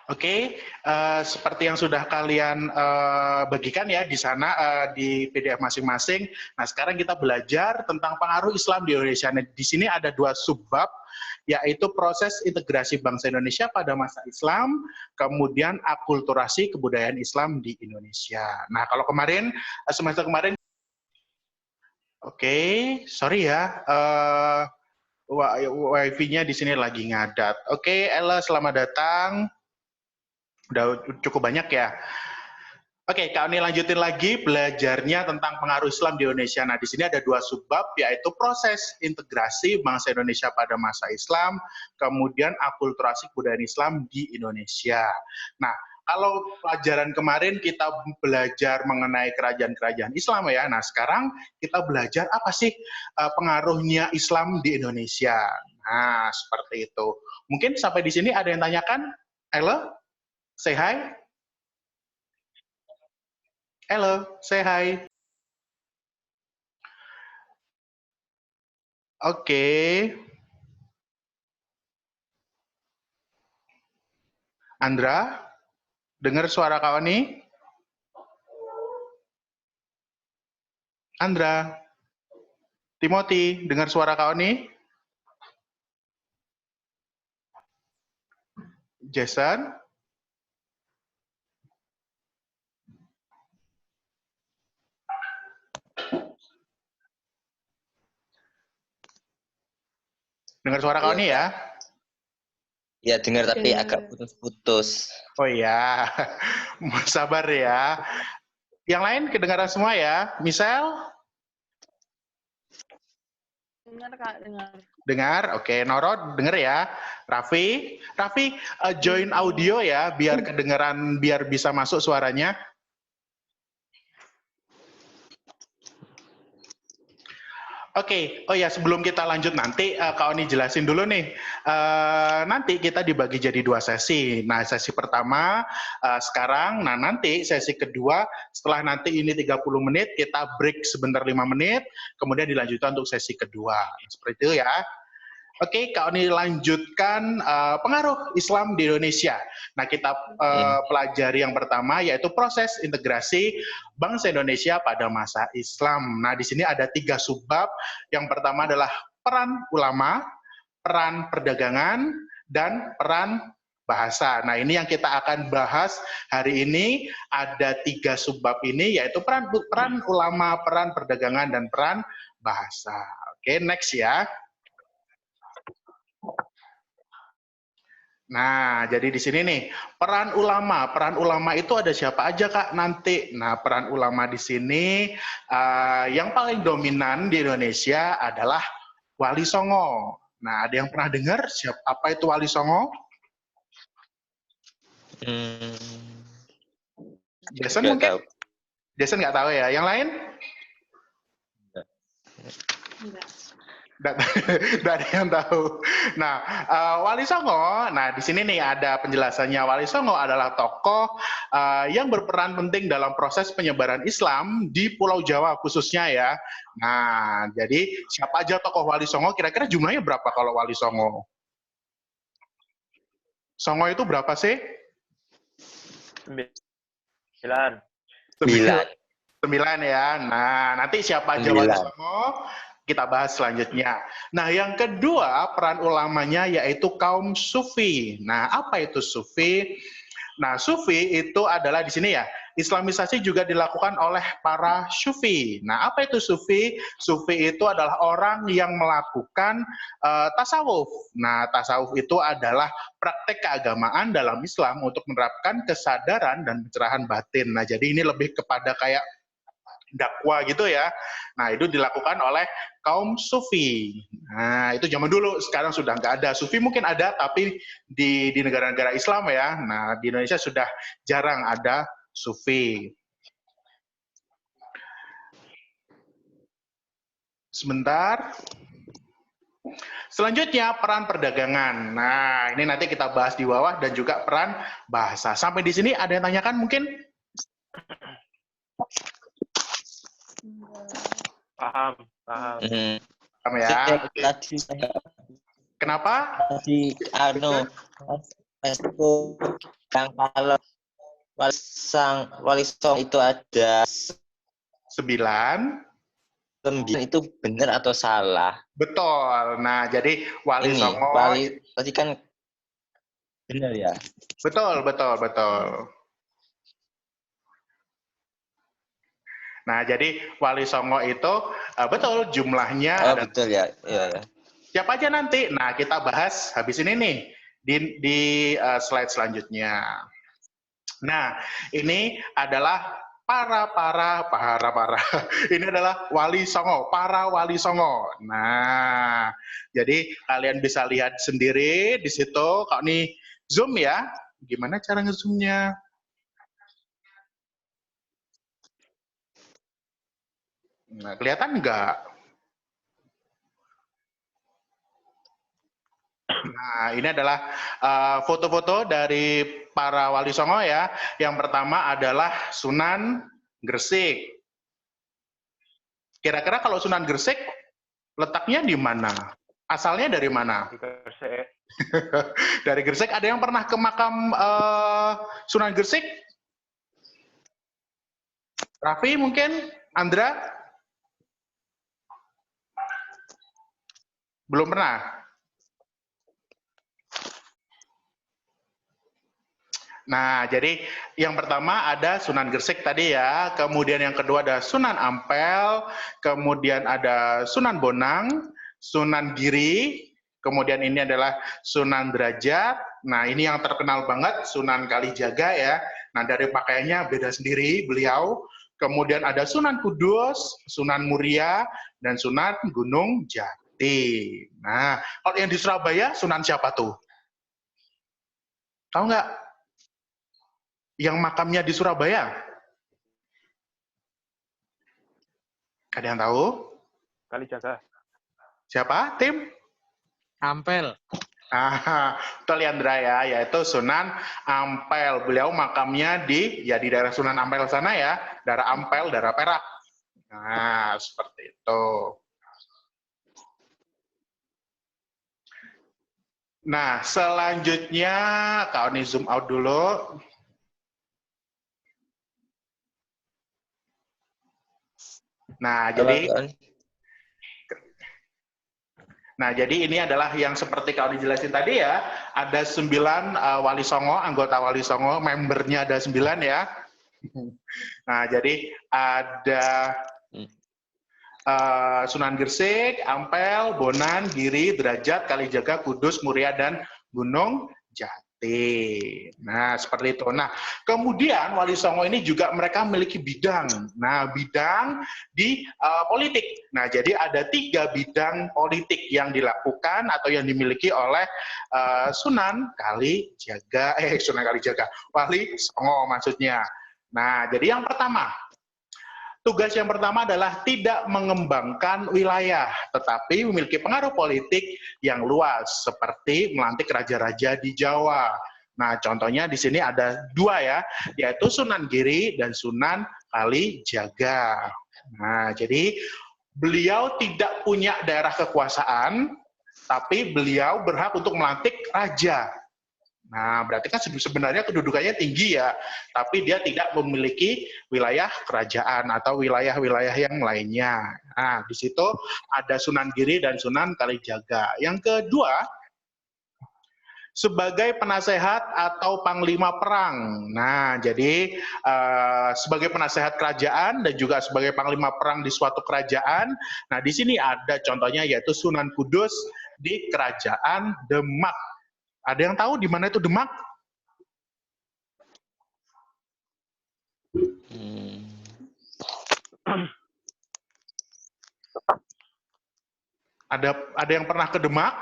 Oke, seperti yang sudah kalian bagikan ya di sana di PDF masing-masing. Nah, sekarang kita belajar tentang pengaruh Islam di Indonesia. Nah, di sini ada 2 subbab, yaitu proses integrasi bangsa Indonesia pada masa Islam, kemudian akulturasi kebudayaan Islam di Indonesia. Nah, kalau kemarin, semester kemarin, oke, sorry ya, wifi-nya di sini lagi ngadat. Oke, Ella, selamat datang. Udah cukup banyak ya. Oke, kami lanjutin lagi belajarnya tentang pengaruh Islam di Indonesia. Nah, di sini ada 2 subbab, yaitu proses integrasi bangsa Indonesia pada masa Islam, kemudian akulturasi kebudayaan Islam di Indonesia. Nah, kalau pelajaran kemarin kita belajar mengenai kerajaan-kerajaan Islam ya. Nah, sekarang kita belajar apa sih pengaruhnya Islam di Indonesia. Nah, seperti itu. Mungkin sampai di sini ada yang tanyakan? Ella? Say hi. Hello, say hi. Oke. Andra, dengar suara Kak Oni? Andra. Timothy, dengar suara Kak Oni? Jason? Dengar suara Kak Oni ya? Ya, dengar tapi agak putus-putus. Oh iya, sabar ya. Yang lain kedengaran semua ya? Michelle? Dengar, Kak, dengar. Dengar? Oke, Noro dengar ya. Raffi, join audio ya, biar kedengaran, biar bisa masuk suaranya. Oke, oh ya sebelum kita lanjut nanti, Kak Oni jelasin dulu nih. Nanti kita dibagi jadi 2 sesi. Nah, sesi pertama sekarang, nah nanti sesi kedua setelah nanti ini 30 menit, kita break sebentar 5 menit, kemudian dilanjutkan untuk sesi kedua. Seperti itu ya. Oke, Kak Oni lanjutkan pengaruh Islam di Indonesia. Nah, kita pelajari yang pertama yaitu proses integrasi bangsa Indonesia pada masa Islam. Nah, di sini ada 3 subbab. Yang pertama adalah peran ulama, peran perdagangan, dan peran bahasa. Nah, ini yang kita akan bahas hari ini. Ada 3 subbab ini yaitu peran ulama, peran perdagangan, dan peran bahasa. Oke, next ya. Nah, jadi di sini nih, peran ulama. Peran ulama itu ada siapa aja, Kak, nanti? Nah, peran ulama di sini yang paling dominan di Indonesia adalah Wali Songo. Nah, ada yang pernah dengar apa itu Wali Songo? Jason mungkin? Tahu. Jason nggak tahu ya. Yang lain? Enggak. Tidak ada yang tahu. Nah, Wali Songo, nah di sini nih ada penjelasannya. Wali Songo adalah tokoh yang berperan penting dalam proses penyebaran Islam di Pulau Jawa khususnya ya. Nah, jadi siapa aja tokoh Wali Songo? Kira-kira jumlahnya berapa kalau Wali Songo? Songo itu berapa sih? 9 ya. Nah, nanti siapa aja Wali Songo? Kita bahas selanjutnya. Nah, yang kedua peran ulamanya yaitu kaum Sufi. Nah, apa itu Sufi? Nah, Sufi itu adalah di sini ya, Islamisasi juga dilakukan oleh para Sufi. Nah, apa itu Sufi? Sufi itu adalah orang yang melakukan tasawuf. Nah, tasawuf itu adalah praktek keagamaan dalam Islam untuk menerapkan kesadaran dan pencerahan batin. Nah, jadi ini lebih kepada kayak dakwah gitu ya. Nah, itu dilakukan oleh kaum Sufi. Nah, itu zaman dulu, sekarang sudah nggak ada. Sufi mungkin ada, tapi di negara-negara Islam ya. Nah, di Indonesia sudah jarang ada Sufi. Sebentar. Selanjutnya, peran perdagangan. Nah, ini nanti kita bahas di bawah dan juga peran bahasa. Sampai di sini ada yang tanyakan mungkin? Paham ya. Kenapa? Tadi Yang kalau Wali Songo itu ada 9. 9 itu benar atau salah? Betul. Nah, jadi Wali Ini Songo. Wali tadi kan benar ya. Betul, betul, betul. Nah, jadi Wali Songo itu betul jumlahnya Oh ada. betul ya. Iya. Siapa aja nanti? Nah, kita bahas habis ini nih di slide selanjutnya. Nah, ini adalah para. Ini adalah Wali Songo, para Wali Songo. Nah, jadi kalian bisa lihat sendiri di situ. Kalau nih zoom ya, gimana cara ngezoomnya? Nah, kelihatan nggak? Nah, ini adalah foto-foto dari para Wali Songo ya. Yang pertama adalah Sunan Gresik. Kira-kira kalau Sunan Gresik letaknya di mana? Asalnya dari mana? Di Gresik. Dari Gresik. Ada yang pernah ke makam Sunan Gresik? Raffi mungkin? Andra? Belum pernah? Nah, jadi yang pertama ada Sunan Gresik tadi ya, kemudian yang kedua ada Sunan Ampel, kemudian ada Sunan Bonang, Sunan Giri, kemudian ini adalah Sunan Derajat. Nah, ini yang terkenal banget Sunan Kalijaga ya. Nah, dari pakaiannya beda sendiri beliau. Kemudian ada Sunan Kudus, Sunan Muria, dan Sunan Gunung Jati. Nah, kalau yang di Surabaya Sunan siapa tuh? Tahu nggak? Yang makamnya di Surabaya? Ada yang tahu? Kalijaga. Siapa, Tim? Ampel. Betul Yandra ya, yaitu Sunan Ampel. Beliau makamnya di daerah Sunan Ampel sana ya, daerah Ampel, daerah Perak. Nah, seperti itu. Nah, selanjutnya, Kak Oni zoom out dulu. Nah, jadi ini adalah yang seperti kalau dijelasin tadi ya, ada 9 Wali Songo, anggota Wali Songo, membernya ada 9 ya. Nah, jadi ada Sunan Gresik, Ampel, Bonan, Giri, Derajat, Kalijaga, Kudus, Muria, dan Gunung Jati. Nah, seperti itu. Nah, kemudian Wali Songo ini juga mereka memiliki bidang. Nah, bidang di politik. Nah, jadi ada 3 bidang politik yang dilakukan atau yang dimiliki oleh Sunan Kalijaga, Wali Songo maksudnya. Nah, jadi yang pertama, tugas yang pertama adalah tidak mengembangkan wilayah, tetapi memiliki pengaruh politik yang luas, seperti melantik raja-raja di Jawa. Nah, contohnya di sini ada 2 ya, yaitu Sunan Giri dan Sunan Kalijaga. Nah, jadi beliau tidak punya daerah kekuasaan, tapi beliau berhak untuk melantik raja. Nah, berarti kan sebenarnya kedudukannya tinggi ya, tapi dia tidak memiliki wilayah kerajaan atau wilayah-wilayah yang lainnya. Nah, di situ ada Sunan Giri dan Sunan Kalijaga. Yang kedua, sebagai penasehat atau panglima perang. Nah, jadi sebagai penasehat kerajaan dan juga sebagai panglima perang di suatu kerajaan. Nah, di sini ada contohnya yaitu Sunan Kudus di Kerajaan Demak. Ada yang tahu di mana itu Demak? Ada yang pernah ke Demak?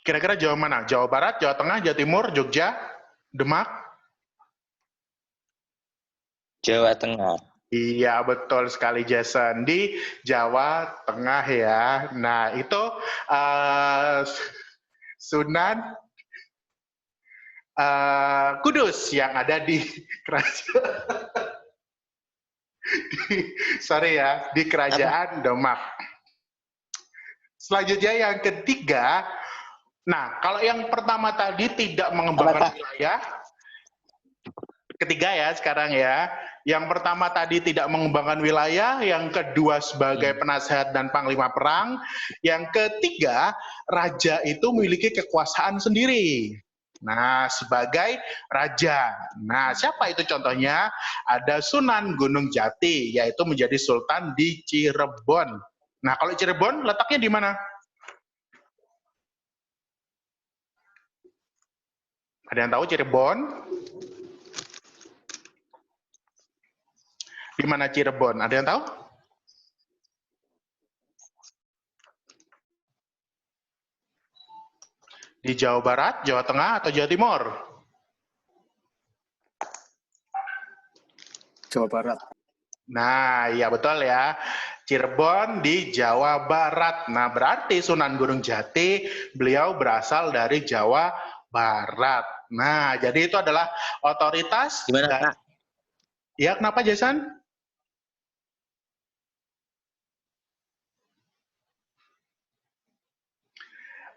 Kira-kira Jawa mana? Jawa Barat, Jawa Tengah, Jawa Timur, Jogja, Demak? Jawa Tengah. Iya, betul sekali Jason. Di Jawa Tengah ya. Nah, itu Sunan Kudus yang ada di kerajaan. Di Kerajaan Demak. Selanjutnya yang ketiga, Nah, kalau yang pertama tadi tidak mengembangkan wilayah, ketiga ya sekarang ya. Yang pertama tadi tidak mengembangkan wilayah, yang kedua sebagai penasehat dan panglima perang, yang ketiga raja itu memiliki kekuasaan sendiri. Nah, sebagai raja. Nah, siapa itu contohnya? Ada Sunan Gunung Jati, yaitu menjadi sultan di Cirebon. Nah, kalau Cirebon letaknya di mana? Ada yang tahu Cirebon? Di mana Cirebon? Ada yang tahu? Di Jawa Barat, Jawa Tengah, atau Jawa Timur? Jawa Barat. Nah, iya betul ya. Cirebon di Jawa Barat. Nah, berarti Sunan Gunung Jati, beliau berasal dari Jawa Barat. Nah, jadi itu adalah otoritas. Gimana, Kak? Ya, kenapa Jason?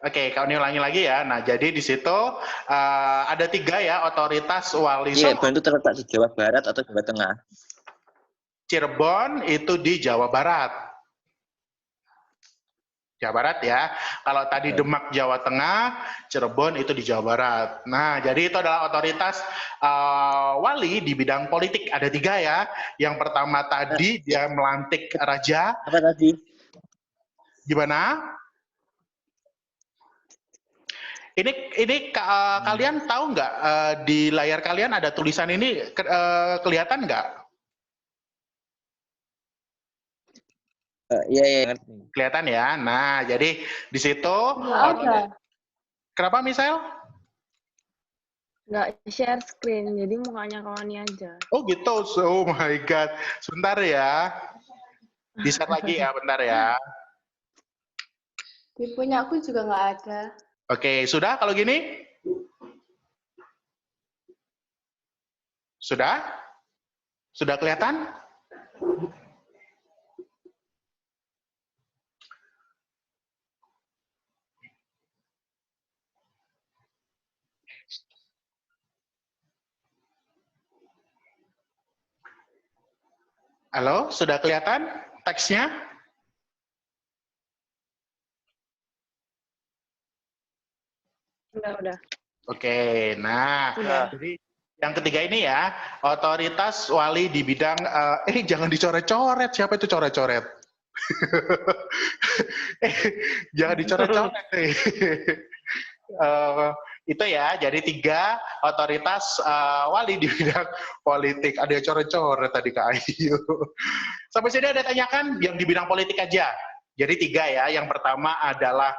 Oke, kau ulangi lagi ya. Nah, jadi di situ ada 3 ya otoritas Wali Iya, Songo. itu terletak di Jawa Barat atau Jawa Tengah? Cirebon itu di Jawa Barat. Jawa Barat ya. Kalau tadi Demak Jawa Tengah, Cirebon itu di Jawa Barat. Nah, jadi itu adalah otoritas wali di bidang politik. Ada 3 ya. Yang pertama tadi dia melantik raja. Apa tadi? Gimana? Ini kalian tahu nggak di layar kalian ada tulisan ini kelihatan nggak? Iya, ngerti. Kelihatan ya. Nah, jadi di situ. Nggak ada. Kenapa, Michelle? Nggak share screen, jadi mukanya Kawani aja. Oh gitu. Oh my God. Sebentar ya. Di-share lagi ya, bentar ya. Di punya aku juga nggak ada. Oke, sudah kalau gini? Sudah? Sudah kelihatan? Halo, sudah kelihatan teksnya? Udah. Oke, nah, Udah. jadi yang ketiga ini ya, otoritas wali di bidang, jangan dicoret-coret, siapa itu coret-coret? Jangan dicoret-coret. Itu ya, jadi 3 otoritas wali di bidang politik. Ada yang coret-coret tadi Kak Ayu. Sampai sini ada tanyakan yang di bidang politik aja. Jadi 3 ya, yang pertama adalah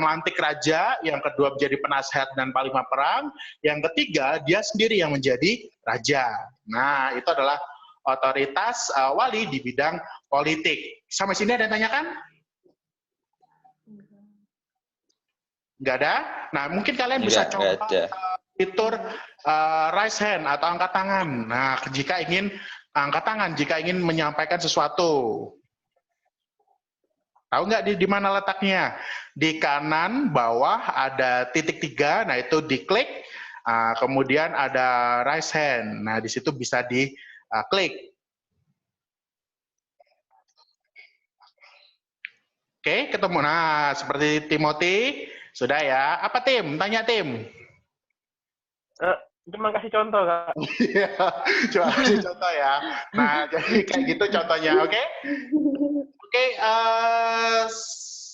melantik raja, yang kedua menjadi penasehat dan panglima perang, yang ketiga dia sendiri yang menjadi raja. Nah, itu adalah otoritas wali di bidang politik. Sampai sini ada yang tanyakan? Nggak ada? Nah, mungkin kalian bisa coba fitur raise hand atau angkat tangan. Nah, jika ingin angkat tangan, jika ingin menyampaikan sesuatu. Tahu nggak di mana letaknya? Di kanan bawah ada titik 3, nah itu diklik, kemudian ada raise hand. Nah, di situ bisa diklik. Oke, ketemu. Nah, seperti Timothy, sudah ya. Apa Tim? Tanya Tim. Cuma kasih contoh, Kak. Iya, cuma kasih contoh ya. Nah, jadi kayak gitu contohnya, oke? Oke,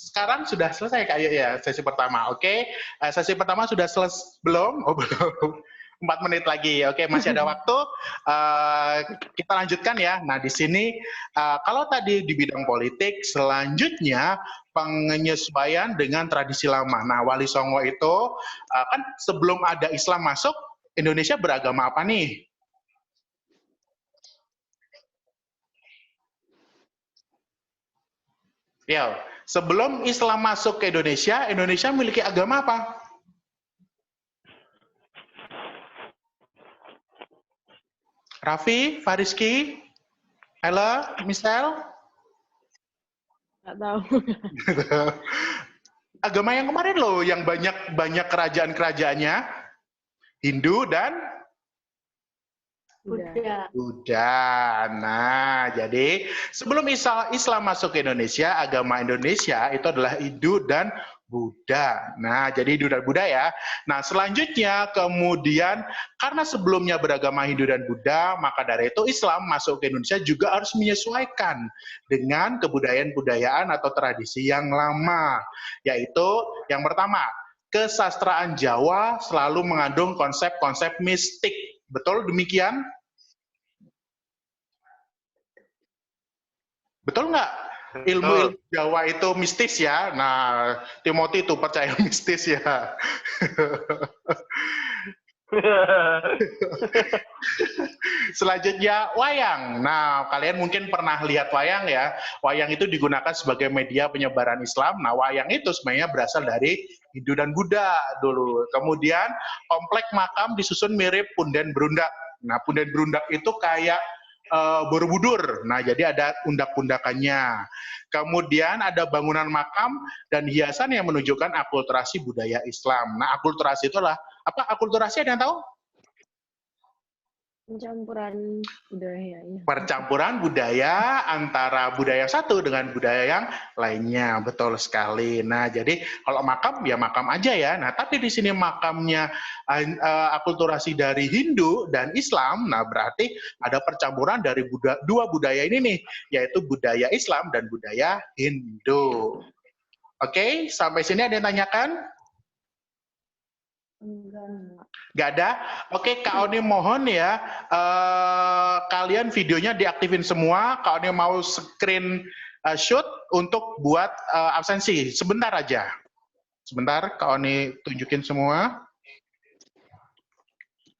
sekarang sudah selesai Kak Ayu ya, sesi pertama, oke? Sesi pertama sudah selesai, belum? Oh, belum. 4 menit lagi, oke, masih ada waktu. Kita lanjutkan ya. Nah, di sini, kalau tadi di bidang politik, selanjutnya penyesuaian dengan tradisi lama. Nah, Wali Songo itu, kan sebelum ada Islam masuk, Indonesia beragama apa nih? Ya, sebelum Islam masuk ke Indonesia, Indonesia memiliki agama apa? Raffi, Fariski, Ella, Michelle? Nggak tahu. agama yang kemarin loh, yang banyak kerajaan-kerajaannya, Hindu dan Udah. Buddha. Nah, jadi sebelum Islam masuk ke Indonesia, agama Indonesia itu adalah Hindu dan Buddha. Nah, jadi Hindu dan Buddha ya. Nah, selanjutnya kemudian karena sebelumnya beragama Hindu dan Buddha, maka dari itu Islam masuk ke Indonesia juga harus menyesuaikan dengan kebudayaan-budayaan atau tradisi yang lama. Yaitu yang pertama, kesastraan Jawa selalu mengandung konsep-konsep mistik. Betul demikian? Betul nggak? Ilmu Jawa itu mistis ya. Nah, Timothy itu percaya mistis ya. Selanjutnya, wayang. Nah, kalian mungkin pernah lihat wayang ya. Wayang itu digunakan sebagai media penyebaran Islam. Nah, wayang itu sebenarnya berasal dari Hindu dan Buddha dulu. Kemudian, komplek makam disusun mirip punden berundak. Nah, punden berundak itu kayak Borobudur. Nah, jadi ada undak-undakannya. Kemudian ada bangunan makam dan hiasan yang menunjukkan akulturasi budaya Islam. Nah, akulturasi itu adalah apa? Akulturasi ada yang tahu? Pencampuran budaya. Ya. Percampuran budaya antara budaya satu dengan budaya yang lainnya, betul sekali. Nah, jadi kalau makam ya makam aja ya. Nah, tapi di sini makamnya akulturasi dari Hindu dan Islam. Nah, berarti ada percampuran dari dua budaya ini nih, yaitu budaya Islam dan budaya Hindu. Oke, sampai sini ada yang tanyakan? Enggak. Nggak ada? Oke, Kak Oni mohon ya, kalian videonya diaktifin semua. Kak Oni mau screen shoot untuk buat absensi. Sebentar aja. Sebentar, Kak Oni tunjukin semua.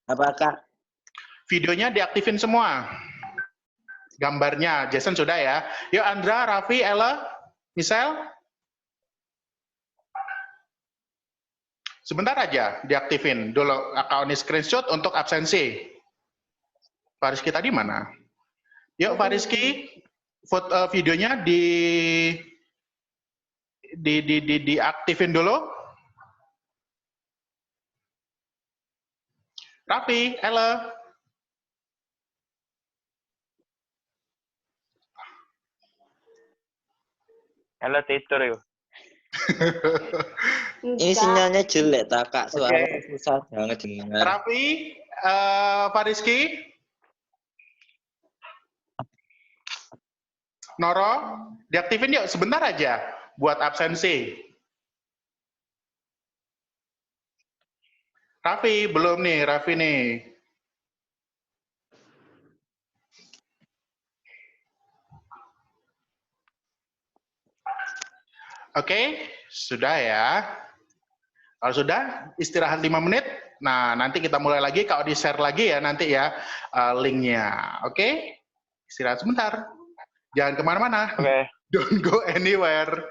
Apakah Videonya diaktifin semua. Gambarnya, Jason sudah ya. Yuk Andra, Raffi, Ella, Michelle. Sebentar aja diaktifin dulu account screenshot untuk absensi. Pak Rizky tadi mana? Yuk Pak Rizky, videonya diaktifin dulu. Raffi, Ella. Ella tidur yuk. ini sinyalnya jelek tak Kak? Suara Oke. susah banget dengar. Raffi, Pak Rizky, Noro, diaktifin yuk sebentar aja buat absensi. Raffi, belum nih, Raffi nih. Oke, sudah ya. Kalau sudah, istirahat 5 menit. Nah, nanti kita mulai lagi, kalau di-share lagi ya nanti ya linknya. Oke? Istirahat sebentar. Jangan kemana-mana. Oke. Don't go anywhere.